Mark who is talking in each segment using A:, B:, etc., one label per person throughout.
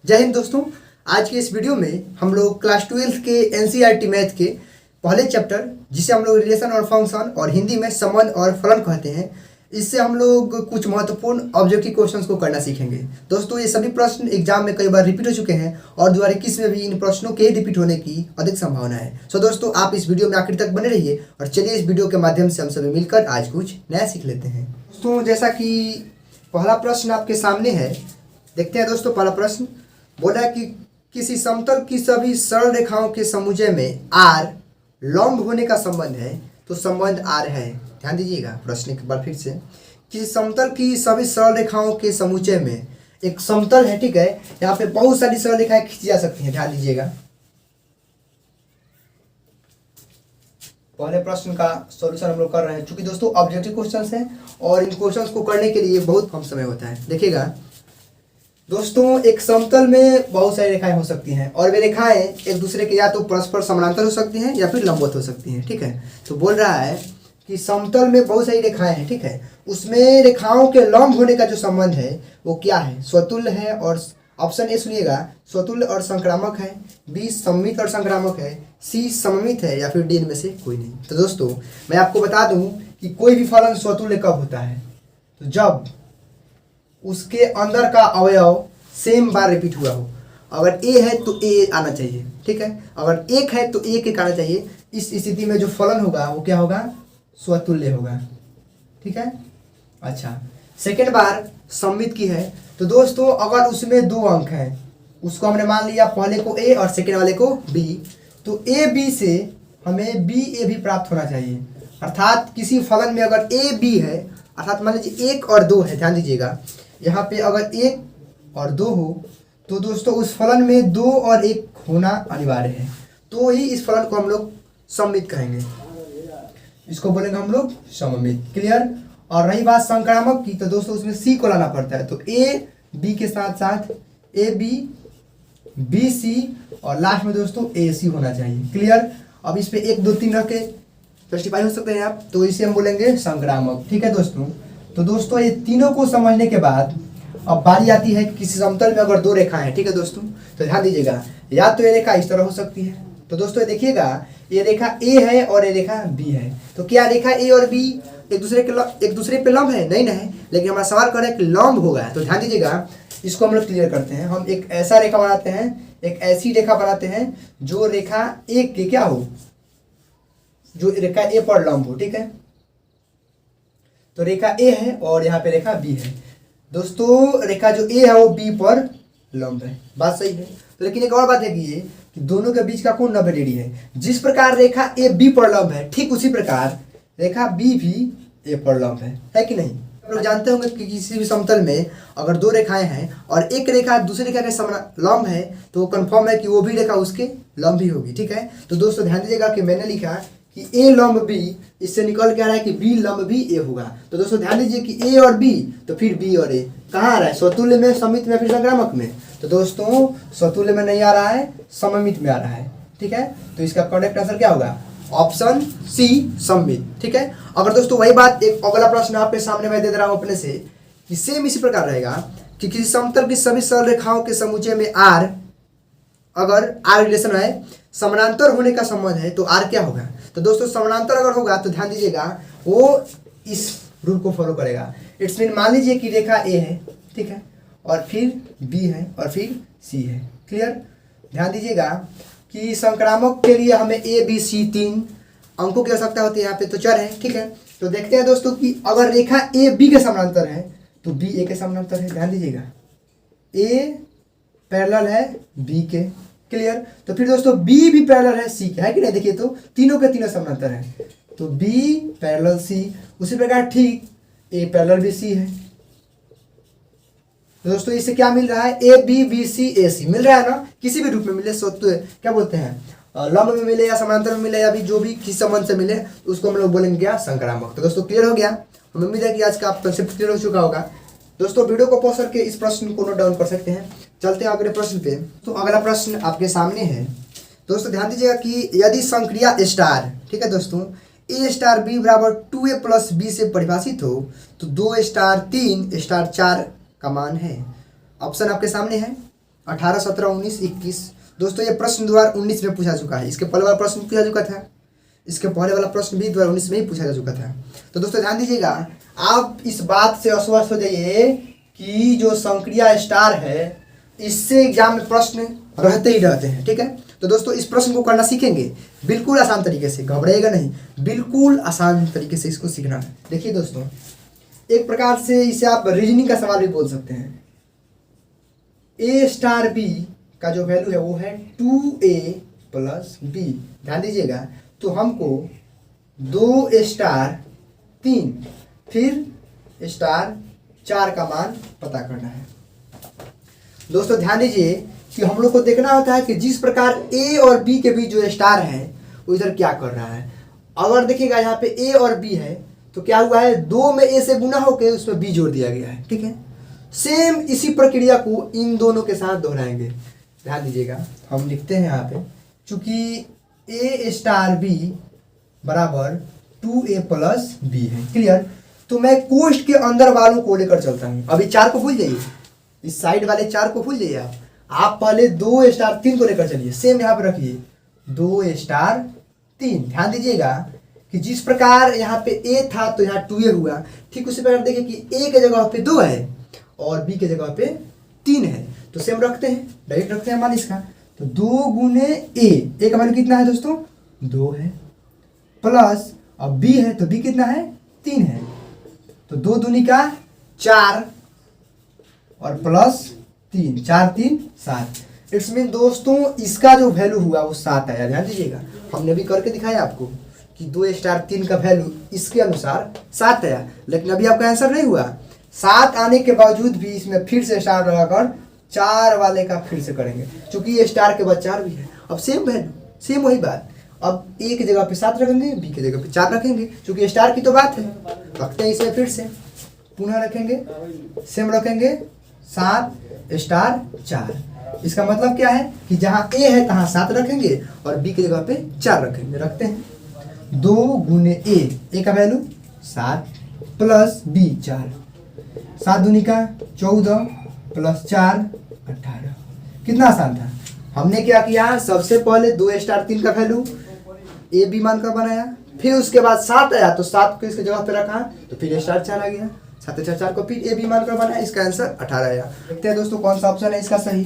A: जय हिंद दोस्तों। आज के इस वीडियो में हम लोग क्लास 12 के एनसीईआरटी मैथ के पहले चैप्टर जिसे हम लोग रिलेशन और फंक्शन और हिंदी में संबंध और फलन कहते हैं, इससे हम लोग कुछ महत्वपूर्ण ऑब्जेक्टिव क्वेश्चंस को करना सीखेंगे। दोस्तों ये सभी प्रश्न एग्जाम में कई बार रिपीट हो चुके हैं और 2021 में भी इन प्रश्नों के रिपीट होने की अधिक संभावना है। सो दोस्तों आप इस वीडियो में आखिर तक बने रहिए और चलिए इस वीडियो के माध्यम से हम सभी मिलकर आज कुछ नया सीख लेते हैं। दोस्तों जैसा कि पहला प्रश्न आपके सामने है, देखते हैं दोस्तों। पहला प्रश्न बोला है कि किसी समतल की सभी सरल रेखाओं के समुच्चय में आर लंब होने का संबंध है, तो संबंध आर है। ध्यान दीजिएगा प्रश्न एक बार फिर से। किसी समतल की सभी सरल रेखाओं के समुच्चय में, एक समतल है, ठीक है, यहाँ पे बहुत सारी सरल रेखाएं खींची जा सकती हैं। ध्यान दीजिएगा, पहले प्रश्न का सॉल्यूशन हम लोग कर रहे हैं। चूंकि दोस्तों ऑब्जेक्टिव क्वेश्चंस हैं और इन क्वेश्चंस को करने के लिए बहुत कम समय होता है। देखिएगा दोस्तों, एक समतल में बहुत सारी रेखाएं हो सकती हैं और वे रेखाएं एक दूसरे के या तो परस्पर समानांतर हो सकती हैं या फिर लंबवत हो सकती हैं, ठीक है। तो बोल रहा है कि समतल में बहुत सारी रेखाएं हैं, ठीक है, उसमें रेखाओं के लंब होने का जो संबंध है वो क्या है? स्वतुल्य है। और ऑप्शन ए सुनिएगा, स्वतुल्य और संक्रामक है। बी सममित और संक्रामक है। सी सममित है या फिर डी इनमें से कोई नहीं। तो दोस्तों मैं आपको बता दूं कि कोई भी फलन स्वतुल्य कब होता है? तो जब उसके अंदर का अवयव सेम बार रिपीट हुआ हो। अगर ए है तो ए आना चाहिए, ठीक है। अगर एक है तो एक एक आना चाहिए। इस स्थिति में जो फलन होगा वो क्या होगा? स्वतुल्य होगा, ठीक है। अच्छा, सेकेंड बार सममित की है तो दोस्तों अगर उसमें दो अंक हैं, उसको हमने मान लिया पहले को ए और सेकेंड वाले को बी, तो ए बी से हमें बी ए भी प्राप्त होना चाहिए। अर्थात किसी फलन में अगर ए बी है, अर्थात मान लीजिए एक और दो है, ध्यान दीजिएगा यहाँ पे अगर एक और दो हो तो दोस्तों उस फलन में दो और एक होना अनिवार्य है, तो ही इस फलन को हम लोग सममित कहेंगे। इसको बोलेंगे हम लोग सममित। क्लियर। और रही बात संक्रामक की, तो दोस्तों उसमें सी को लाना पड़ता है। तो ए बी के साथ साथ ए बी बी सी और लास्ट में दोस्तों ए सी होना चाहिए। क्लियर। अब इस पे 1 2 3 रख के जस्टिफाई हो सकते हैं आप, तो इसे हम बोलेंगे संक्रामक, ठीक है दोस्तों। तो दोस्तों ये तीनों को समझने के बाद अब बारी आती है कि किसी समतल में अगर दो रेखाएं हैं, ठीक है दोस्तों, तो ध्यान दीजिएगा, या तो ये रेखा इस तरह हो सकती है। तो दोस्तों ये देखिएगा, ये रेखा ए है और ये रेखा बी है। तो क्या रेखा ए और बी एक दूसरे पे लंब है? नहीं है, लेकिन हमारा सवाल कर रहा है कि लंब होगा। तो ध्यान दीजिएगा, इसको हम लोग क्लियर करते हैं। हम एक ऐसा रेखा बनाते हैं, एक ऐसी रेखा बनाते हैं जो रेखा ए के क्या हो, जो रेखा ए पर लंब हो, ठीक है। तो रेखा ए है और यहाँ पे रेखा बी है। दोस्तों रेखा जो ए है वो बी पर लंब है, बात सही है। तो लेकिन एक और बात है कि ये कि दोनों के बीच का कोण 90 डिग्री है। जिस प्रकार रेखा ए बी पर लंब है, ठीक उसी प्रकार रेखा बी भी ए पर लंब है कि नहीं? आप लोग जानते होंगे कि किसी भी समतल में अगर दो रेखाएं हैं और एक रेखा दूसरी रेखा के लंब है, तो कंफर्म है कि वो भी रेखा उसके लंब ही होगी, ठीक है। तो दोस्तों ध्यान दीजिएगा कि मैंने लिखा कि ए लंब बी, इससे निकल के आ रहा है कि बी लंब भी ए होगा। तो दोस्तों ध्यान दीजिए कि ए और बी, तो फिर बी और ए कहाँ आ रहा है? स्वतुल्य में, सममित में, फिर संक्रामक में। तो दोस्तों स्वतुल्य में नहीं आ रहा है, सममित में आ रहा है, ठीक है। तो इसका करेक्ट आंसर क्या होगा? ऑप्शन सी सममित, ठीक है। अगर दोस्तों वही बात एक अगला प्रश्न आपके सामने मैं दे दे रहा हूँ अपने से कि सेम इसी प्रकार रहेगा कि किसी समतल की सभी सरल रेखाओं के समुच्चय में आर, अगर आर रिलेशन है, समानांतर होने का संबंध है, तो आर क्या होगा? तो दोस्तों समानांतर अगर होगा तो ध्यान दीजिएगा वो इस रूल को फॉलो करेगा। इट्स मीन मान लीजिए कि रेखा ए है, ठीक है, और फिर बी है और फिर सी है। क्लियर। ध्यान दीजिएगा कि संक्रामक के लिए हमें ए बी सी 3 अंकों की आवश्यकता होती है, यहाँ पे तो चर है, ठीक है। तो देखते हैं दोस्तों कि अगर रेखा ए बी के समानांतर है तो बी ए के समानांतर है। ध्यान दीजिएगा, ए पैरेलल है बी के। क्लियर। तो फिर दोस्तों बी भी पैरेलल है सी के, है कि नहीं? देखिए तो तीनों के तीनों समानांतर है, तो बी पैरेलल सी। उसी प्रकार ठीक ए पैरेलल बी सी है। तो दोस्तों इससे क्या मिल रहा है? ए बी बी सी ए सी मिल रहा है ना, किसी भी रूप में मिले, क्या बोलते हैं, लंब में मिले या समानांतर में मिले या भी जो भी किस संबंध से मिले, उसको हम लोग बोलेंगे क्या? संक्रामक। तो दोस्तों क्लियर हो गया। हमें उम्मीद है कि आज का कंसेप्ट क्लियर हो चुका होगा। दोस्तों वीडियो को पॉज करके इस प्रश्न को नोट डाउन कर सकते हैं। चलते हैं अगले प्रश्न पे। तो अगला प्रश्न आपके सामने है। दोस्तों ध्यान दीजिएगा कि यदि संक्रिया स्टार, ठीक है दोस्तों, ए स्टार बी बराबर 2a प्लस बी से परिभाषित हो, तो 2 स्टार 3 स्टार 4 का मान है। ऑप्शन आपके सामने है। 18, 17, 19, 21। दोस्तों ये प्रश्न 2019 में पूछा चुका है। इसके पहले वाला प्रश्न पूछा चुका था, इसके पहले वाला प्रश्न भी 2019 में ही पूछा जा चुका था। तो दोस्तों ध्यान दीजिएगा, आप इस बात से आश्वस्त हो जाइए कि जो संक्रिया स्टार है इससे एग्जाम में प्रश्न रहते ही रहते हैं। ठीक है, तो दोस्तों इस प्रश्न को करना सीखेंगे बिल्कुल आसान तरीके से, घबराइएगा नहीं, बिल्कुल आसान तरीके से इसको सीखना है। देखिए दोस्तों, एक प्रकार से इसे आप रीजनिंग का सवाल भी बोल सकते हैं। ए स्टार बी का जो वैल्यू है वो है 2a प्लस बी। ध्यान दीजिएगा, तो हमको 2 स्टार 3 फिर स्टार 4 का मान पता करना है। दोस्तों ध्यान दीजिए कि हम लोग को देखना होता है कि जिस प्रकार ए और बी के बीच जो स्टार है वो इधर क्या कर रहा है। अगर देखिएगा यहाँ पे ए और बी है तो क्या हुआ है, 2 में ए से गुना होकर उसमें बी जोड़ दिया गया है। ठीक है, सेम इसी प्रक्रिया को इन दोनों के साथ दोहराएंगे। ध्यान दीजिएगा, हम लिखते हैं यहाँ पे, चूंकि ए स्टार बी बराबर 2a प्लस बी है। क्लियर, तो मैं कोष्ठ के अंदर वालों को लेकर चलता हूँ। अभी 4 को भूल जाइए, इस साइड वाले 4 को भूल जाइए आप पहले 2 स्टार 3 को लेकर चलिए। सेम यहाँ पे रखिए 2 स्टार 3। ध्यान दीजिएगा कि जिस प्रकार यहाँ पे ए था तो यहाँ 2a हुआ, ठीक उसी प्रकार देखिए कि ए के जगह पे 2 है और बी के जगह पे 3 है, तो सेम रखते हैं, डायरेक्ट रखते हैं मान इसका। तो 2 गुने ए का वैल्यू कितना है दोस्तों, 2 है, प्लस अब बी है तो बी कितना है, 3 है, तो 2 दूनी का 4 और प्लस 3, 4 3 7। इट्स मीन दोस्तों इसका जो वैल्यू हुआ वो 7 आया। ध्यान दीजिएगा, हमने भी करके दिखाया आपको कि 2 स्टार 3 का वैल्यू इसके अनुसार 7 आया, लेकिन अभी आपका आंसर नहीं हुआ। 7 आने के बावजूद भी इसमें फिर से स्टार लगाकर 4 वाले का फिर से करेंगे, क्योंकि ये स्टार के बाद 4 भी है। अब सेम वैल्यू, सेम वही बात, अब ए की जगह पे 7 रखेंगे, बी की जगह पे 4 रखेंगे, क्योंकि स्टार की तो बात है। रखते हैं इसे फिर से, पुनः रखेंगे, सेम रखेंगे 7 स्टार 4। इसका मतलब क्या है कि जहाँ ए है तहाँ 7 रखेंगे और बी की जगह पे 4 रखेंगे। रखते हैं 2 गुने ए का वैल्यू 7 प्लस बी 4, 7 दूनी का 14 प्लस 4 18। कितना आसान था। हमने क्या किया, सबसे पहले 2 स्टार 3 का वैल्यू ए बी मान कर बनाया, फिर उसके बाद 7 आया तो 7 को इसके जगह पे रखा, तो फिर स्टार 4 आ गया, 7 4 4 को फिर ए बी मान कर बनाया, इसका आंसर 18 आया। देखते हैं दोस्तों कौन सा ऑप्शन है इसका सही।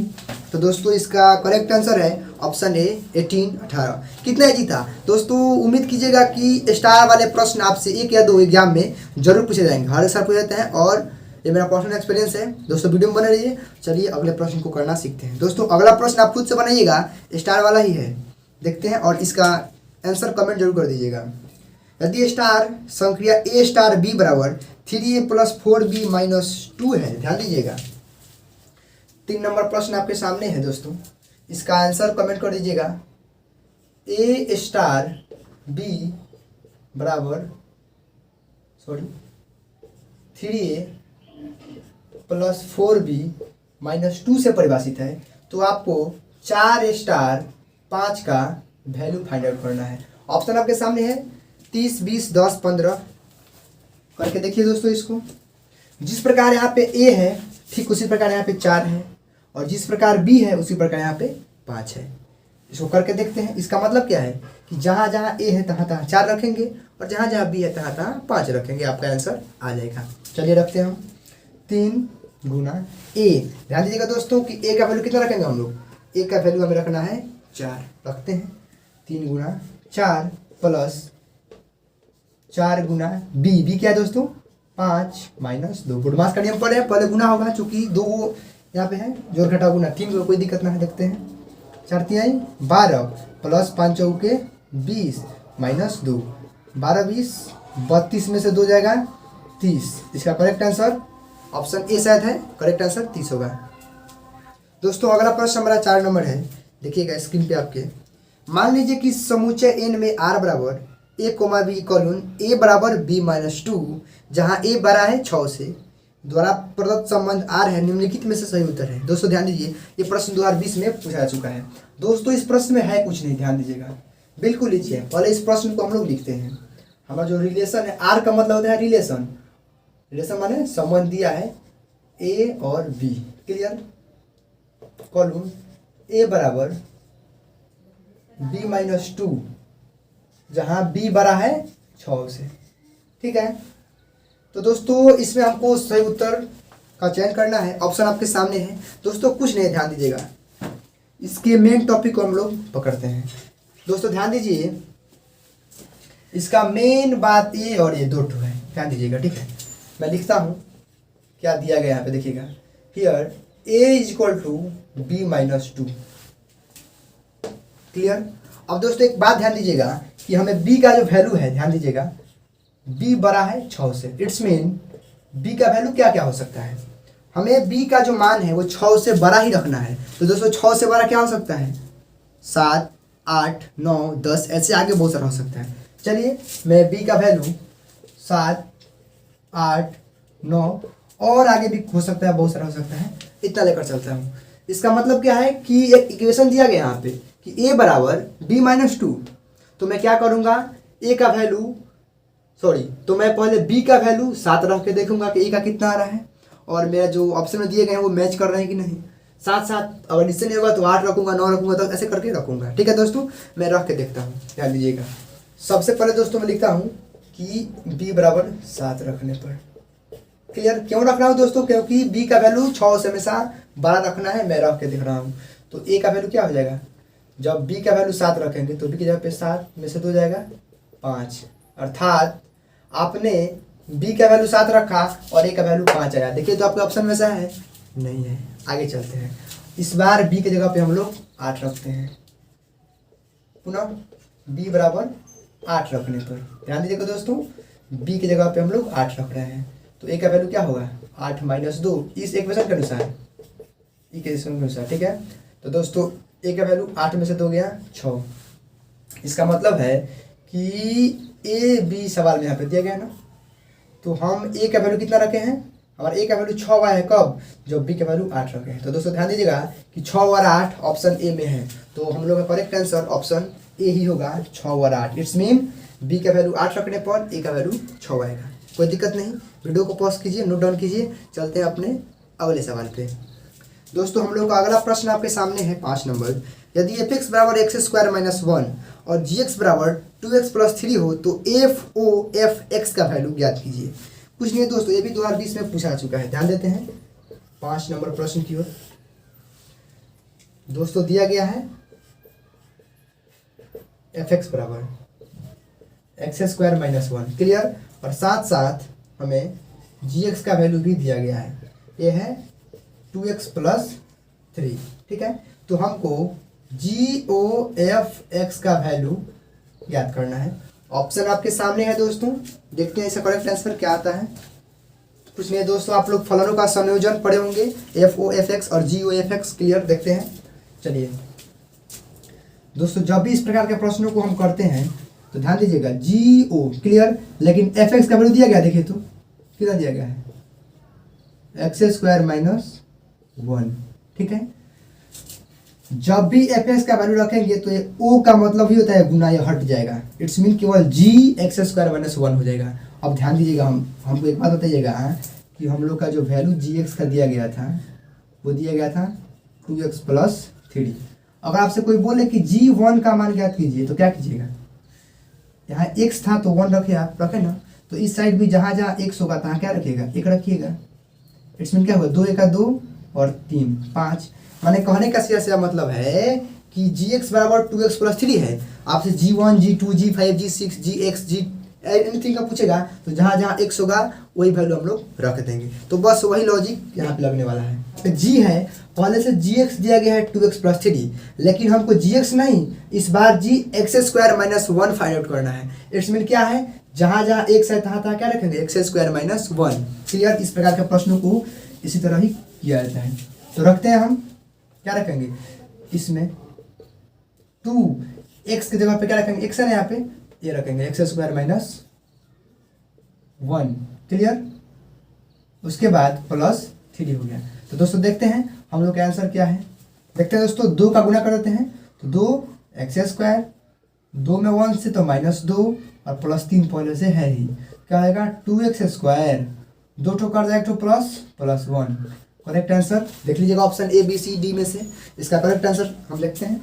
A: तो दोस्तों इसका करेक्ट आंसर है ऑप्शन ए 18 18। कितना है जीता दोस्तों, उम्मीद कीजिएगा कि स्टार वाले प्रश्न आपसे 1 या 2 एग्जाम में जरूर पूछे जाएंगे, हर साल पूछे जाते हैं और ये मेरा पर्सनल एक्सपीरियंस है। दोस्तों वीडियो में बने रहिए। चलिए अगले प्रश्न को करना सीखते हैं। दोस्तों अगला प्रश्न आप खुद से बनाइएगा, स्टार वाला ही है, देखते हैं और इसका आंसर कमेंट जरूर कर दीजिएगा। यदि स्टार संक्रिया ए स्टार बी बराबर 3a प्लस 4b माइनस 2 है, ध्यान दीजिएगा 3 नंबर प्रश्न आपके सामने है दोस्तों, इसका आंसर कमेंट कर दीजिएगा। ए स्टार बी बराबर 3a प्लस 4b माइनस 2 से परिभाषित है, तो आपको 4 स्टार 5 का वैल्यू फाइंड आउट करना है। ऑप्शन आपके सामने है 30 20 10 15। करके देखिए दोस्तों इसको, जिस प्रकार यहाँ पे ए है ठीक उसी प्रकार यहाँ पे 4 है, और जिस प्रकार बी है उसी प्रकार यहाँ पे 5 है। इसको करके देखते हैं। इसका मतलब क्या है कि जहाँ जहाँ ए है तहाँ तहाँ 4 रखेंगे और जहाँ जहाँ बी है तहाँ तहाँ 5 रखेंगे, आपका आंसर आ जाएगा। चलिए रखते हैं हम 3 गुना ए। ध्यान दीजिएगा दोस्तों कि ए का वैल्यू कितना रखेंगे हम लोग, ए का वैल्यू हमें रखना है 4। रखते हैं 3 गुना 4 प्लस 4 गुना बी क्या है दोस्तों 5 माइनस 2। गुडमास का नियम पढ़े, पहले गुना होगा, चूंकि 2 यहाँ पे है, जोड़ घटा गुना 3 को कोई दिक्कत ना है। देखते हैं 4 3 12 प्लस 5 चौके 20 माइनस 2, 12 20 32 में से 2 जाएगा 30। इसका करेक्ट आंसर ऑप्शन ए शायद है, करेक्ट आंसर 30 होगा। दोस्तों अगला प्रश्न हमारा 4 नंबर है, देखिएगा स्क्रीन पे आपके। मान लीजिए कि समुच्चय एन में आर बराबर ए कोमा बी कॉलन ए बराबर बी माइनस 2, जहाँ ए बड़ा है 6 से, द्वारा प्रदत्त संबंध आर है, निम्नलिखित में से सही उत्तर है। दोस्तों ध्यान दीजिए, ये प्रश्न 2020 में पूछा जा चुका है। दोस्तों इस प्रश्न में है कुछ नहीं, ध्यान दीजिएगा, बिल्कुल लीजिए। पहले इस प्रश्न को हम लोग लिखते हैं। हमारा जो रिलेशन है, आर का मतलब होता है रिलेशन, रिलेशन माने संबंध दिया है ए और बी। क्लियर, कॉलम ए बराबर b-2, जहाँ b बड़ा है 6 से। ठीक है, तो दोस्तों इसमें हमको सही उत्तर का चयन करना है। ऑप्शन आपके सामने है दोस्तों, कुछ नहीं, ध्यान दीजिएगा। इसके मेन टॉपिक को हम लोग पकड़ते हैं। दोस्तों ध्यान दीजिए, इसका मेन बात ये और ये दो ठो है, ध्यान दीजिएगा। ठीक है, मैं लिखता हूँ क्या दिया गया यहाँ पे, देखिएगा। Here a = b-2, clear. अब दोस्तों एक बात ध्यान दीजिएगा कि हमें b का जो वैल्यू है, ध्यान दीजिएगा, b बड़ा है 6 से। इट्स मीन b का वैल्यू क्या क्या हो सकता है, हमें b का जो मान है वो 6 से बड़ा ही रखना है। तो दोस्तों 6 से बड़ा क्या हो सकता है, 7, 8, 9, 10, ऐसे आगे बहुत सारा हो सकता है। चलिए मैं b का वैल्यू 7, 8, 9 और आगे भी हो सकता है, बहुत सारा हो सकता है, इतना लेकर चलता हूँ। इसका मतलब क्या है कि एक इक्वेशन दिया गया यहाँ पे कि a बराबर b-2, तो मैं क्या करूँगा, a का वैल्यू तो मैं पहले b का वैल्यू 7 रख के देखूंगा कि a का कितना आ रहा है, और मेरा जो ऑप्शन में दिए गए हैं वो मैच कर रहे हैं कि नहीं। 7 7 अगर इससे नहीं होगा तो 8 रखूंगा, 9 रखूंगा, तो ऐसे करके रखूंगा। ठीक है दोस्तों, मैं रख के देखता हूँ, ध्यान दीजिएगा। सबसे पहले दोस्तों मैं लिखता हूँ कि b बराबर 7 रखने पर, क्लियर। क्यों रख रहा हूँ दोस्तों, क्योंकि b का वैल्यू 6 से हमेशा 12 रखना है, मैं रख के दिख रहा हूँ। तो a का वैल्यू क्या हो जाएगा, जब b का वैल्यू 7 रखेंगे तो b की जगह पे 7 में से 2 जाएगा 5, अर्थात आपने b का वैल्यू 7 रखा और a का वैल्यू 5 आया। देखिए तो आपके ऑप्शन में से है नहीं है। आगे चलते हैं, इस बार b की जगह पे हम लोग 8 रखते हैं, पुनः b बराबर 8 रखने पर ध्यान दीजिएगा दोस्तों, b की जगह पे हम लोग 8 रख रहे हैं। तो a का वैल्यू क्या होगा, 8 - 2, इस इक्वेशन के अनुसार, इक्वेशन के अनुसार। ठीक है, तो दोस्तों a का वैल्यू 8 में से 2 गया 6। इसका मतलब है कि a b सवाल में यहाँ पे दिया गया ना, तो हम a का वैल्यू कितना रखे हैं, हमारा a का वैल्यू 6 आया है, कब, जब b का वैल्यू 8 रखे हैं। तो दोस्तों ध्यान दीजिएगा कि 6 और 8 ऑप्शन ए में है, तो हम लोग का करेक्ट आंसर ऑप्शन ए ही होगा, 6 और 8। इट्स मीन b का वैल्यू 8 रखने पर a का वैल्यू 6 आएगा। कोई दिक्कत नहीं, वीडियो को पॉज कीजिए, नोट डाउन कीजिए, चलते हैं अपने अगले सवाल पे। दोस्तों हम लोग का अगला प्रश्न आपके सामने है 5 नंबर। यदि f(x) बराबर x² - 1 और gx बराबर 2x + 3 हो तो f(x) का वैल्यू ज्ञात कीजिए। कुछ नहीं है दोस्तों, ये भी 2020 में पूछा चुका है। ध्यान देते हैं 5 नंबर प्रश्न की ओर। दोस्तों दिया गया है f(x) बराबर x² - 1, क्लियर, और साथ साथ हमें gx का वैल्यू भी दिया गया है, ये है 2x + 3। ठीक है, तो हमको GOFX का वैल्यू याद करना है। ऑप्शन आपके सामने है दोस्तों, देखते हैं इसका करेक्ट आंसर क्या आता है। कुछ नहीं है दोस्तों, आप लोग फलनों का संयोजन पढ़े होंगे, FOFX और GOFX, क्लियर। देखते हैं, चलिए दोस्तों, जब भी इस प्रकार के प्रश्नों को हम करते हैं तो ध्यान दीजिएगा, GO क्लियर, लेकिन FX का वैल्यू दिया गया, देखिए तो कितना दिया गया है, x² - 1। ठीक है, जब भी fx का वैल्यू रखेंगे तो ये o का मतलब ही होता है गुना, ये हट जाएगा। इट्स मीन केवल g x² - 1 हो जाएगा। अब ध्यान दीजिएगा, हमको एक बात बताइएगा कि हम लोग का जो वैल्यू gx का दिया गया था वो दिया गया था 2x + 3। अगर आपसे कोई बोले कि g1 का मान ज्ञात कीजिए तो क्या कीजिएगा, यहाँ x था तो 1 रखे, आप रखे ना, तो इस साइड भी जहाँ जहाँ x होगा तहाँ क्या रखिएगा, 1 रखिएगा। इट्स मीन क्या होगा, 2 × 2 और 3 5। माने कहने का सीधा मतलब है कि gx बराबर 2x + 3 है। आपसे g1 g2 g5 g6 gx g anything का पूछेगा तो जहाँ जहाँ x होगा वही वैल्यू हम लोग रख देंगे। तो बस वही लॉजिक यहाँ पे लगने वाला है। तो g है, पहले से gx दिया गया है 2x + 3, लेकिन हमको gx नहीं, इस बार g x² - 1 फाइंड आउट करना है। इट्स मीन क्या है, जहाँ जहाँ x है तहाँ तहाँ क्या रखेंगे, x² - 1, क्लियर। इस प्रकार के प्रश्नों को इसी तरह ही किया जाता है। तो रखते हैं हम, क्या रखेंगे इसमें, 2x की जगह पे क्या रखेंगे, x है ना यहाँ पे, ये रखेंगे x² - 1, क्लियर। उसके बाद +3 हो गया। तो दोस्तों देखते हैं हम लोग का आंसर क्या है। देखते हैं दोस्तों, 2 का गुना कर देते हैं तो 2x², 2 में 1 से तो -2 और +3 पहले से है ही, क्या आएगा 2x², 2 ठो कर जाए तो +1, करेक्ट आंसर देख लीजिएगा option A B C D में से इसका करेक्ट आंसर हम लिखते हैं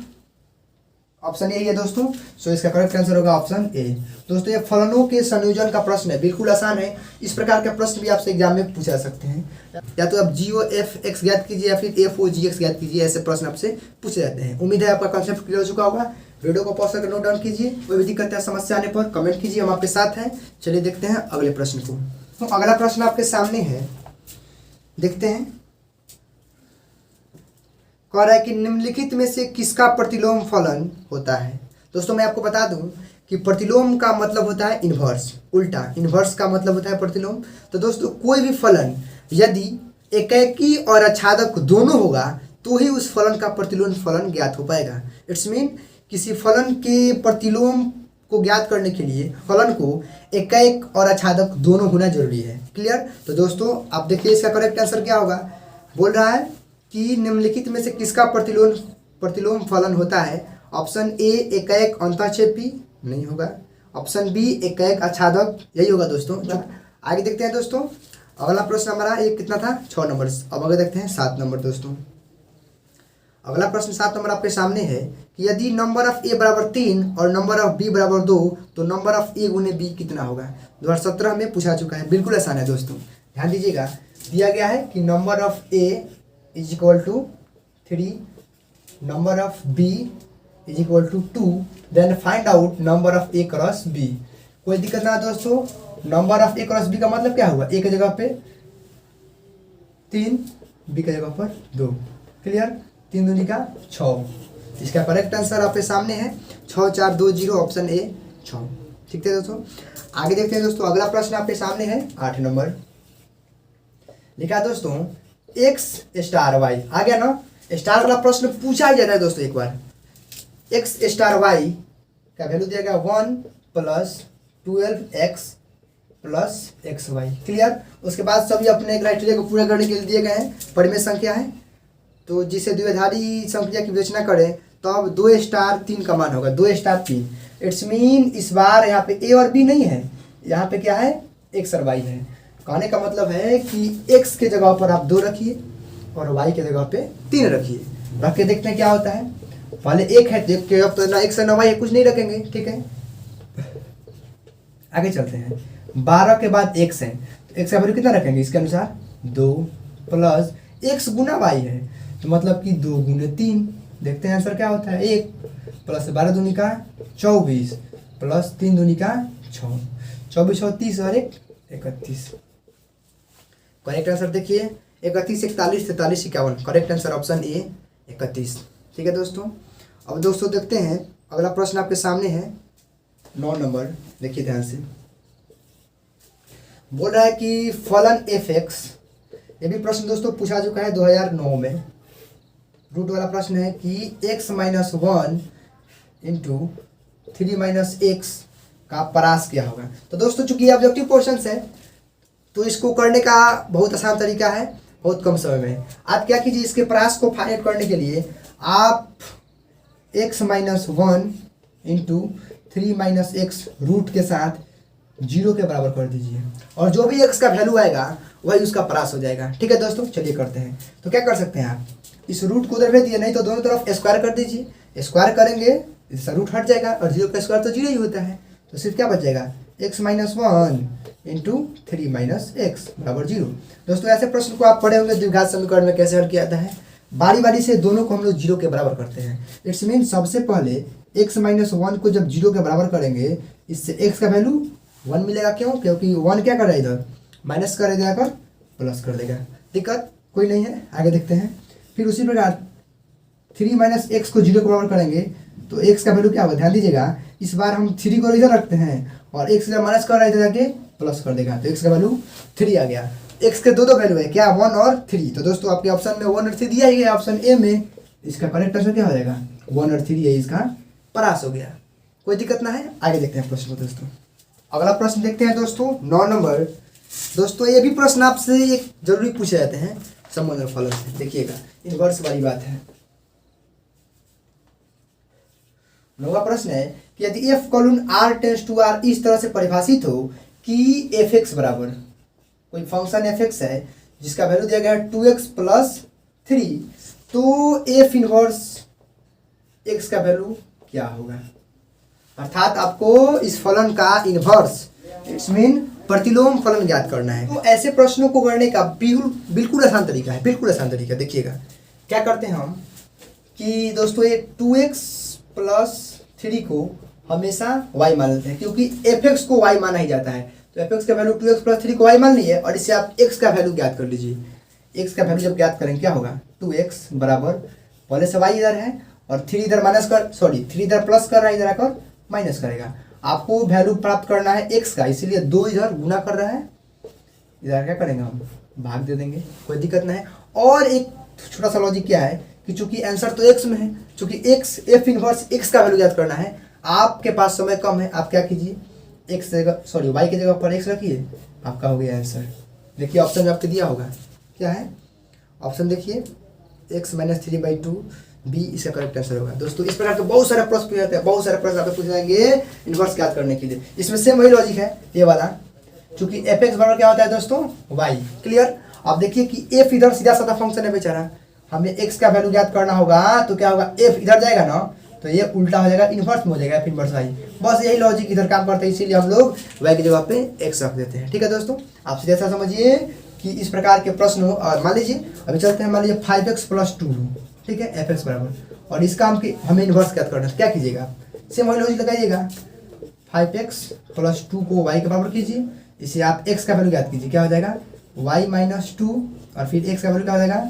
A: ऑप्शन ए है दोस्तों। सो इसका करेक्ट आंसर होगा ऑप्शन ए। दोस्तों ये फलनों के संयोजन का प्रश्न है, बिल्कुल आसान है। इस प्रकार का प्रश्न भी आपसे एग्जाम में पूछा जा सकते हैं। या तो आप जी ओ एफ एक्स ज्ञात कीजिए या फिर एफ ओ जी एक्स ज्ञात कीजिए, ऐसे प्रश्न आपसे पूछे जाते हैं। उम्मीद है आपका कॉन्सेप्ट क्लियर हो चुका होगा। वीडियो को पॉज करके नोट डाउन कीजिए, कोई भी दिक्कत या समस्या आने पर कमेंट कीजिए, हम आपके साथ हैं। चलिए देखते हैं अगले प्रश्न को। तो अगला प्रश्न आपके सामने है, देखते हैं। कह रहा है कि निम्नलिखित में से किसका प्रतिलोम फलन होता है। दोस्तों मैं आपको बता दूं कि प्रतिलोम का मतलब होता है इन्वर्स, उल्टा। इन्वर्स का मतलब होता है प्रतिलोम। तो दोस्तों कोई भी फलन यदि एकेकी और आच्छादक दोनों होगा तो ही उस फलन का प्रतिलोम फलन ज्ञात हो पाएगा। इट्स मीन किसी फलन के प्रतिलोम को ज्ञात करने के लिए फलन को एकेक और आच्छादक दोनों होना जरूरी है। क्लियर। तो दोस्तों आप देखिए इसका करेक्ट आंसर क्या होगा। बोल रहा है कि निम्नलिखित में से किसका प्रतिलोम फलन होता है। ऑप्शन ए एकेक अंतःक्षेपी नहीं होगा, ऑप्शन बी एकेक आच्छादक यही होगा दोस्तों। आगे देखते हैं दोस्तों, अगला प्रश्न हमारा एक कितना था 6 नंबर। अब आगे देखते हैं 7 नंबर दोस्तों। अगला प्रश्न 7 नंबर आपके सामने है कि यदि नंबर ऑफ ए बराबर 3 और नंबर ऑफ बी बराबर 2 तो नंबर ऑफ ए गुने बी कितना होगा। 2017 में पूछा चुका है, बिल्कुल आसान है दोस्तों। ध्यान दीजिएगा, दिया गया है कि number of A is equal to 3, number of B is equal to 2, then find out number of A cross B. कोई दिक्कत ना दोस्तों। Number of A cross B का मतलब क्या हुआ, ए की जगह पे 3, बी की जगह पर 2। क्लियर। 3 दूनी का 6। इसका करेक्ट आंसर आपके सामने है 6 4 2 0, ऑप्शन ए 6। ठीक है दोस्तों। आगे देखते हैं दोस्तों, अगला प्रश्न आपके सामने है 8 नंबर। लिखा दोस्तों एक्स स्टार वाई। आ गया ना, स्टार वाला प्रश्न पूछा ही जाता है दोस्तों। एक बार एक्स स्टार वाई का वैल्यू दिया गया 1 + 12x + xy। क्लियर। उसके बाद सभी अपने क्राइटेरिया को पूरा करने के लिए दिए गए हैं। परिमेय संख्या है तो जिसे द्विआधारी संख्या की विवेचना करें तो अब 2 स्टार 3 का मान होगा, 2 स्टार 3। इट्स मीन इस बार यहाँ पे ए और बी नहीं है, यहाँ पे क्या है एक्स और वाई है। कहने का मतलब है कि x के जगह पर आप 2 रखिए और y के जगह पे 3 रखिए। रख के देखते हैं क्या होता है। पहले 1 है देख के, अब तो ना x है ना y है, कुछ नहीं रखेंगे। ठीक है, आगे चलते हैं। 12 के बाद x है तो x का वैल्यू कितना रखेंगे इसके अनुसार 2 प्लस x गुना y है तो मतलब कि 2 गुने 3। देखते हैं आंसर क्या होता है 1 प्लस 12 दूनी का 24 प्लस 3 दूनी का 6, 24 और 30 और 1 31। करेक्ट आंसर देखिए 31 41 43 51। Correct answer option A 31। ठीक है दोस्तों। अब दोस्तों देखते हैं अगला प्रश्न आपके सामने है 9 नंबर। देखिए ध्यान से, बोल रहा है कि फलन एफ एक्स। ये भी प्रश्न दोस्तों पूछा चुका है 2009 में। रूट वाला प्रश्न है कि x - 1 × 3 - x का परास क्या होगा। तो दोस्तों चूंकि ये ऑब्जेक्टिव क्वेश्चन है तो इसको करने का बहुत आसान तरीका है, बहुत कम समय में। आप क्या कीजिए, इसके परास को फाइंड करने के लिए आप x - 1 × 3 - x रूट के साथ 0 के बराबर कर दीजिए और जो भी x का वैल्यू आएगा वही उसका परास हो जाएगा। ठीक है दोस्तों, चलिए करते हैं। तो क्या कर सकते हैं आप, इस रूट को उधर भेज दिए, नहीं तो दोनों तरफ स्क्वायर कर दीजिए। स्क्वायर करेंगे इसका रूट हट जाएगा और 0 का स्क्वायर तो 0 ही होता है। तो सिर्फ क्या बच जाएगा x - 1 × 3 - x बराबर 0। दोस्तों ऐसे प्रश्न को आप पढ़े होंगे द्विघात समीकरण में कैसे हल किया जाता है। बारी बारी से दोनों को हम लोग 0 के बराबर करते हैं। इट्स मीन सबसे पहले x - 1 को जब 0 के बराबर करेंगे इससे x का वैल्यू 1 मिलेगा। क्यों, क्योंकि 1 क्या कर रहा है इधर माइनस कर देगा कर प्लस कर देगा। दिक्कत कोई नहीं है, आगे देखते हैं। फिर उसी प्रकार 3 - x को 0 के बराबर करेंगे तो x का वैल्यू क्या होगा, ध्यान दीजिएगा। इस बार हम 3 को इधर रखते हैं और x इधर माइनस कर रहा है इधर जाके प्लस कर देगा तो x का वैल्यू 3 आ गया। x के दो वैल्यू है क्या, 1 और 3। तो दोस्तों आपके ऑप्शन में 1 और 3 दिया ही गया ऑप्शन ए में। इसका करेक्ट आंसर क्या हो जाएगा 1 और 3 है, इसका परास हो गया। कोई दिक्कत ना है, आगे देखते हैं प्रश्न को दोस्तों। अगला प्रश्न देखते हैं दोस्तों 9 नंबर। दोस्तों ये भी प्रश्न आपसे एक जरूरी पूछे जाते हैं संबंध और फलन से। देखिएगा इनवर्स वाली बात है। 9वां प्रश्न है कि यदि f colon r tends to r इस तरह से परिभाषित हो कि f(x) बराबर कोई फंक्शन f(x) है जिसका वैल्यू दिया गया है 2x प्लस 3, तो एफ इनवर्स x का वैल्यू क्या होगा। अर्थात आपको इस फलन का इनवर्स इट्स मीन प्रतिलोम फलन ज्ञात करना है। तो ऐसे प्रश्नों को करने का बिल्कुल आसान तरीका है, बिल्कुल आसान तरीका। देखिएगा क्या करते हैं हम कि दोस्तों ये 2x प्लस 3 को हमेशा y मान लेते हैं, क्योंकि fx को y माना ही जाता है। तो fx का वैल्यू 2x प्लस 3 को y मान लिए और इससे आप x का वैल्यू ज्ञात कर लीजिए। x का वैल्यू जब ज्ञात करेंगे क्या होगा, 2x बराबर पहले से y इधर है और 3 इधर माइनस कर, सॉरी 3 इधर प्लस कर रहा है, इधर आकर माइनस करेगा। आपको वैल्यू प्राप्त करना है x का, इसीलिए 2 इधर गुना कर रहा है, इधर क्या करेंगे हम भाग दे देंगे, कोई दिक्कत नहीं है। और एक छोटा सा लॉजिक क्या है कि चूंकि आंसर तो x में है, चूंकि x एफ इनवर्स x का वैल्यू ज्ञात करना है, आपके पास समय कम है, आप क्या कीजिए x जगह सॉरी y की जगह पर x रखिए, आपका हो गया आंसर। देखिए ऑप्शन में आपको दिया होगा क्या है, ऑप्शन देखिए x माइनस 3/2 बी इसका करेक्ट आंसर होगा। दोस्तों इस प्रकार के बहुत सारे प्रश्न पूछे जाते हैं, बहुत सारे प्रश्न आपको पूछे जाएंगे इनवर्स ज्ञात करने के लिए। इसमें सेम वही लॉजिक है ये वाला, क्योंकि एफ एक्स बराबर क्या होता है दोस्तों, y। क्लियर। आप देखिए कि एफ इधर सीधा साधा फंक्शन है बेचारा, हमें x का वैल्यू ज्ञात करना होगा तो क्या होगा, f इधर जाएगा ना तो ये उल्टा हो जाएगा, इनवर्स में हो जाएगा एफ इनवर्स y। बस यही लॉजिक इधर काम करता है, इसीलिए हम लोग y की जगह पे x रख देते हैं। ठीक है दोस्तों, आप सीधा सा समझिए कि इस प्रकार के प्रश्न हो। और मान लीजिए अभी चलते हैं, मान लीजिए 5x प्लस 2, ठीक है, एफ एक्स बराबर, और इसका हमें इन्वर्स ज्ञात करना है, क्या कीजिएगा, सेम वही लॉजिक लगाइएगा, 5x प्लस 2 को y के बराबर कीजिए, इसे आप x का वैल्यू ज्ञात कीजिए, क्या हो जाएगा y माइनस 2, और फिर x का वैल्यू क्या हो जाएगा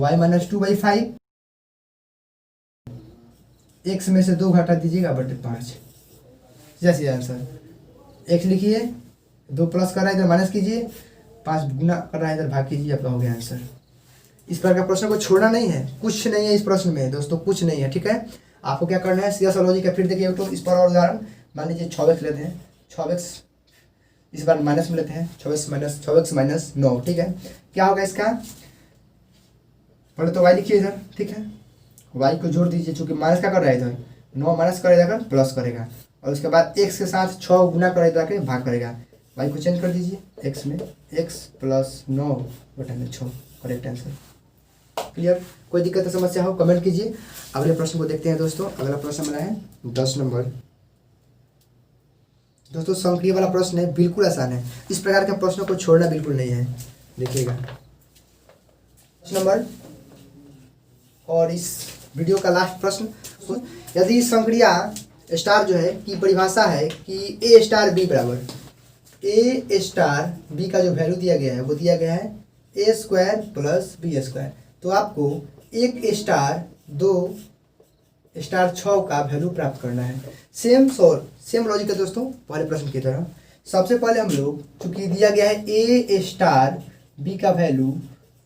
A: y माइनस 2/5, x में से 2 घटा दीजिएगा बटे 5, जैसे आंसर। x लिखिए, 2 प्लस कर रहा है इधर माइनस कीजिए, 5 गुना कर रहा है इधर भाग कीजिए, आपका हो गया आंसर। इस प्रकार का प्रश्न को छोड़ना नहीं है, कुछ नहीं है इस प्रश्न में दोस्तों, कुछ नहीं है। ठीक है, आपको क्या करना है, सीधा सा लॉजिक है। फिर देखिए तो इस पर और उदाहरण, मान लीजिए 6x लेते हैं, 6x इस बार माइनस में लेते हैं, 6x माइनस 9, ठीक है, क्या होगा इसका, पहले तो y लिखिए इधर, ठीक है, y को जोड़ दीजिए, चूंकि माइनस क्या कर रहा है इधर, 9 माइनस करेगा प्लस करेगा, और उसके बाद x के साथ 6 गुना करेगा के भाग करेगा, y को चेंज कर दीजिए x में, x प्लस 9 बटा में 6, करेक्ट आंसर। क्लियर, कोई दिक्कत समस्या हो कमेंट कीजिए। अगले प्रश्न को देखते हैं दोस्तों। अगला प्रश्न हमारा है 10 नंबर। दोस्तों संक्रिय वाला प्रश्न है, बिल्कुल आसान है, इस प्रकार के प्रश्नों को छोड़ना बिल्कुल नहीं है। देखिएगा 10 नंबर और इस वीडियो का लास्ट प्रश्न, यदि संक्रिया स्टार जो है की परिभाषा है कि ए स्टार बी बराबर, ए स्टार बी का जो वैल्यू दिया गया है वो दिया गया है ए स्क्वायर प्लस बी स्क्वायर, तो आपको 1 स्टार 2 स्टार 6 का वैल्यू प्राप्त करना है। सेम लॉजिक है दोस्तों पहले प्रश्न की तरह। सबसे पहले हम लोग, चूंकि दिया गया है ए स्टार बी का वैल्यू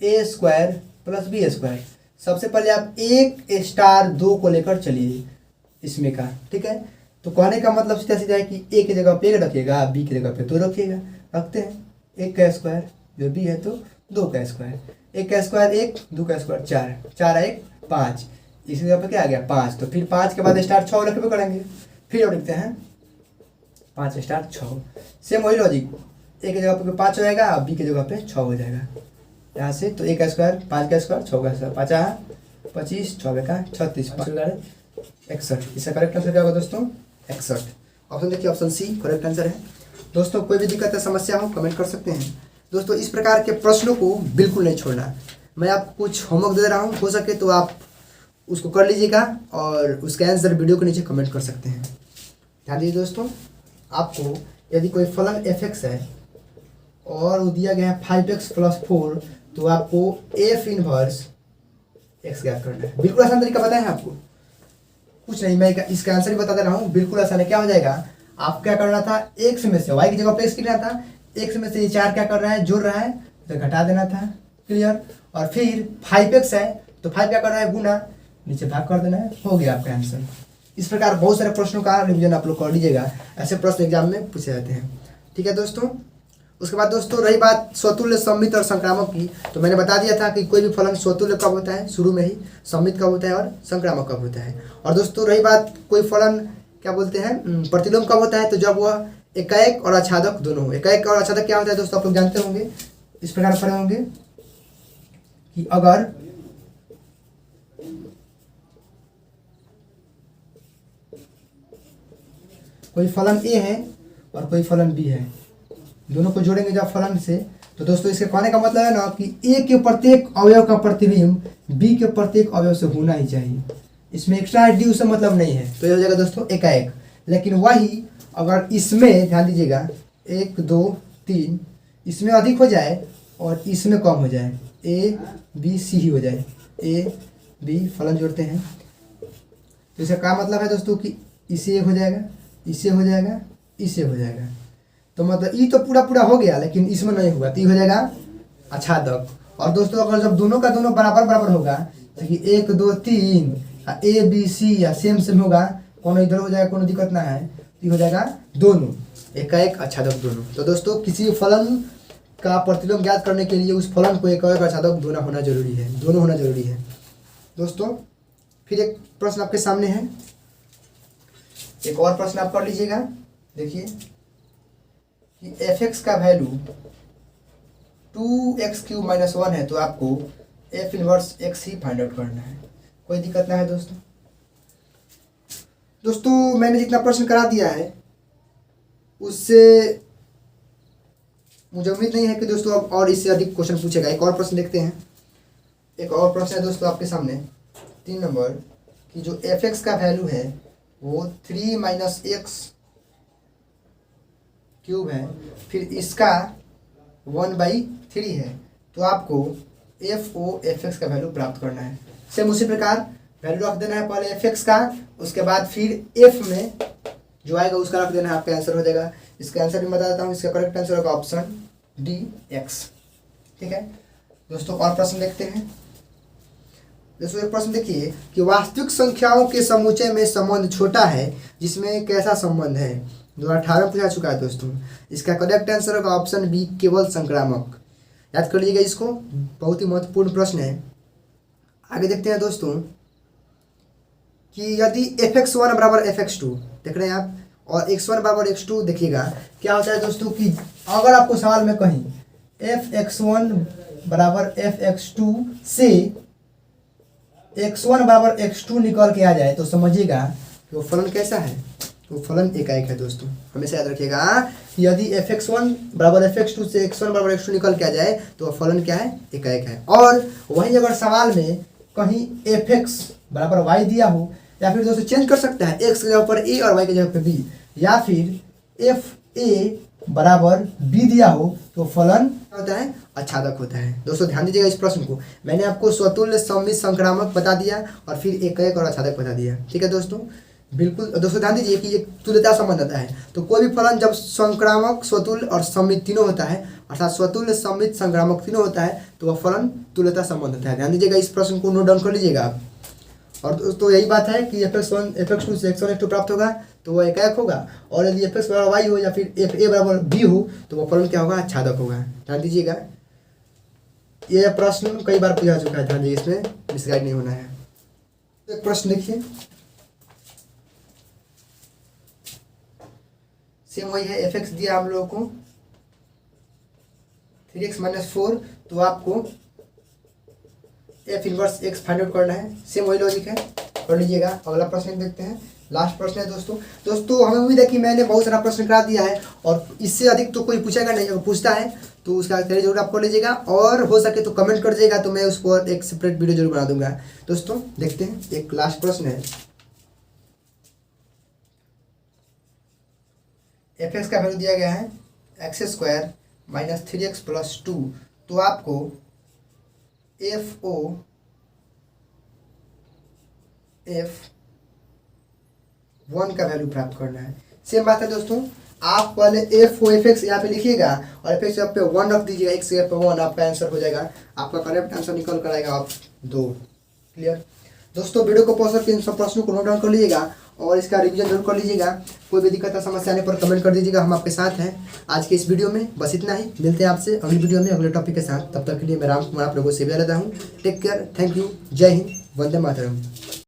A: ए स्क्वायर प्लस बी स्क्वायर, सबसे पहले आप 1 स्टार 2 को लेकर चलिए इसमें का, ठीक है। तो कहने का मतलब सीधा सीधा है कि ए की जगह पे 1 रखिएगा, बी की जगह पे 2 रखिएगा, रखते हैं। 1 का स्क्वायर जो बी है तो 2 का स्क्वायर, 1 का स्क्वायर 1, 2 का स्क्वायर 4, 4 1 5, इसी जगह पे क्या आ गया 5, तो फिर 5 के बाद स्टार 6 रख पे करेंगे, फिर और लिखते हैं 5 स्टार 6। सेम वही लॉजिक, ए की जगह पे 5 हो जाएगा, बी की जगह पे 6 हो जाएगा यहाँ से। तो 1 का स्क्वायर 5 का स्क्वायर 6 का स्क्वायर, 5 25 6 का 36 5 61, इसका करेक्ट आंसर क्या होगा दोस्तों 61। ऑप्शन देखिए, ऑप्शन सी करेक्ट आंसर है। दोस्तों कोई भी दिक्कत या समस्या हो कमेंट कर सकते हैं। दोस्तों इस प्रकार के प्रश्नों को बिल्कुल नहीं छोड़ना। मैं आपको कुछ होमवर्क दे रहा हूँ, हो सके तो आप उसको कर लीजिएगा और उसका आंसर वीडियो के नीचे कमेंट कर सकते हैं। ध्यान दीजिए दोस्तों, आपको यदि कोई फलन एफ एक्स है और वो दिया गया है 5x प्लस 4, तो आपको एफ इनवर्स एक्स ज्ञात करना है। बिल्कुल आसान तरीका बताया है आपको, कुछ नहीं, मैं इसका आंसर ही बता दे रहा हूँ, बिल्कुल आसान है। क्या हो जाएगा, आप क्या करना था, x में से y की जगह पे x लिखना था, x में से ये 4 क्या कर रहा है, जुड़ रहा है तो घटा देना था। क्लियर, और फिर 5x है तो 5 क्या कर रहा है, गुना, नीचे भाग कर देना है, हो गया आपका आंसर। इस प्रकार बहुत सारे प्रश्नों का रिवीजन आप लोग कर लीजिएगा, ऐसे प्रश्न एग्जाम में पूछे जाते हैं। ठीक है दोस्तों, उसके बाद दोस्तों रही बात स्वतुल्य, सममित और संक्रामक की, तो मैंने बता दिया था कि कोई भी फलन स्वतुल्य कब होता है, शुरू में ही, सममित कब होता है और संक्रामक कब होता है। और दोस्तों रही बात कोई फलन क्या बोलते हैं, प्रतिलोम कब होता है, तो जब वह एकाएक और आच्छादक दोनों हो। एकाएक और आच्छादक क्या होता है दोस्तों, आप लोग जानते होंगे, इस प्रकार पढ़े होंगे, कि अगर कोई फलन ए है और कोई फलन बी है, दोनों को जोड़ेंगे जब फलन से, तो दोस्तों इसके कहने का मतलब है ना कि ए के प्रत्येक अवयव का प्रतिबिंब बी के प्रत्येक अवयव से होना ही चाहिए। इसमें एक्स्ट्रा है डी उससे मतलब नहीं है, तो ये हो जाएगा दोस्तों एकाएक। लेकिन वही अगर इसमें ध्यान दीजिएगा 1 2 3 इसमें अधिक हो जाए और इसमें कम हो जाए, ए बी सी ही हो जाए, ए बी फलन जोड़ते हैं, तो इसका क्या मतलब है दोस्तों कि इसे एक हो जाएगा, इससे हो जाएगा, इससे हो जाएगा। तो मतलब ई तो पूरा पूरा हो गया, लेकिन इसमें नहीं हुआ तो ये हो जाएगा आच्छादक। और दोस्तों अगर जब दोनों का दोनों बराबर बराबर होगा, जैसे 1 2 3 ए बी सी या सेम सेम होगा, कोनो इधर हो जाएगा, कोनो दिक्कत ना है, तो ये हो जाएगा दोनों एकाएक आच्छादक दोनों। तो दोस्तों किसी फलन का प्रतिबिंब ज्ञात करने के लिए उस फलन को एकाएक आच्छादक दोनों होना जरूरी है, दोनों होना जरूरी है। दोस्तों फिर एक प्रश्न आपके सामने है, एक और प्रश्न आप कर लीजिएगा। देखिए कि एफ एक्स का वैल्यू 2x³ - 1 है, तो आपको एफ इनवर्स एक्स ही फाइंड आउट करना है, कोई दिक्कत ना है। दोस्तों मैंने जितना प्रश्न करा दिया है उससे मुझे उम्मीद नहीं है कि दोस्तों अब और इससे अधिक क्वेश्चन पूछेगा। एक और प्रश्न देखते हैं। एक और प्रश्न है दोस्तों आपके सामने 3 नंबर कि जो एफ एक्स का वैल्यू है वो 3 - x³ है, फिर इसका 1/3 है, तो आपको एफ ओ एफ एक्स का वैल्यू प्राप्त करना है। सेम उसी प्रकार वैल्यू रख देना है पहले एफ एक्स का, उसके बाद फिर एफ में जो आएगा उसका रख देना है, आपका आंसर हो जाएगा। इसका आंसर भी बता देता हूँ, इसका करेक्ट आंसर होगा ऑप्शन डी एक्स। ठीक है दोस्तों, और प्रश्न देखते हैं। दोस्तों एक प्रश्न देखिए कि वास्तविक संख्याओं के समुच्चय में संबंध छोटा है जिसमें कैसा संबंध है, 2018 में पूछा चुका है दोस्तों। इसका करेक्ट आंसर होगा ऑप्शन बी केवल संक्रामक। याद कर लीजिएगा इसको, बहुत ही महत्वपूर्ण प्रश्न है। आगे देखते हैं दोस्तों कि यदि fx1 = fx2 देख रहे हैं आप, और x1 = x2 देखिएगा क्या होता है दोस्तों कि अगर आपको सवाल में कहीं fx1 = fx2 से x1 = x2 निकल के आ जाए, तो समझिएगा कि वो फलन कैसा है, वो फलन एकाएक है दोस्तों। हमेशा याद रखिएगा, यदि fx1 = fx2 से x1 = x2 निकल के आ जाए तो वह फलन क्या है, एकाएक है। और वहीं अगर सवाल में कहीं fx = y दिया हो, या फिर दोस्तों चेंज कर सकता है, x की जगह पर a और y की जगह पर b, या फिर fa = b दिया हो, तो फलन होता है आच्छादक होता है। दोस्तों ध्यान दीजिएगा इस प्रश्न को, मैंने आपको स्वतुल्य सममित संक्रामक बता दिया और फिर एकाएक और आच्छादक बता दिया। ठीक है दोस्तों, बिल्कुल। दोस्तों ध्यान दीजिए कि एक तुल्यता संबंध आता है, तो कोई भी फलन जब संक्रामक, स्वतुल्य और सममित तीनों होता है, अर्थात स्वतुल्य, सममित, संक्रामक तीनों होता है, तो वह फलन तुल्यता संबंध होता है। ध्यान दीजिएगा, इस प्रश्न को नोट डाउन कर लीजिएगा आप। और दोस्तों यही बात है कि fx1 fx2 से x1 x2 प्राप्त होगा तो वह एकाएक होगा, और यदि fx = y हो या फिर fa = b हो तो वह फलन क्या होगा, आच्छादक होगा। ध्यान दीजिएगा, यह प्रश्न कई बार पूछा चुका है, ध्यान दीजिए, इसमें मिसगाइड नहीं होना है। एक प्रश्न देखिए, सेम वही है, fx दिया हम लोगों को 3x - 4, तो आपको F inverse x find out करना है। सेम वही लॉजिक है, कर लीजिएगा। अगला प्रश्न देखते हैं, लास्ट प्रश्न है दोस्तों हमें उम्मीद है कि मैंने बहुत सारा प्रश्न करा दिया है और इससे अधिक तो कोई पूछेगा नहीं। अगर पूछता है तो उसका तैयारी जरूर आप कर लीजिएगा, और हो सके तो कमेंट कर दीजिएगा, तो मैं उसको एक सेपरेट वीडियो जरूर बना दूंगा। दोस्तों देखते हैं, एक लास्ट प्रश्न है, एफ एक्स का वैल्यू दिया गया है x² - 3x + 2, तो आपको FO F1 का वैल्यू प्राप्त करना है। सेम बात है दोस्तों, आप पहले FO FX यहाँ पे लिखिएगा और FX यहाँ पे 1 रख दीजिएगा, x जगह पे 1, आपका आंसर हो जाएगा। आपका करेक्ट आंसर निकल कर आएगा आप 2। क्लियर दोस्तों, वीडियो को पॉज करके इन सब प्रश्नों को नोट डाउन कर लीजिएगा और इसका रिवीजन जरूर कर लीजिएगा। कोई भी दिक्कत या समस्या आने पर कमेंट कर दीजिएगा, हम आपके साथ हैं। आज के इस वीडियो में बस इतना ही, मिलते हैं आपसे अगली वीडियो में अगले टॉपिक के साथ। तब तक के लिए मैं राम कुमार आप लोगों से विदा लेता हूँ। टेक केयर, थैंक यू, जय हिंद, वंदे मातरम।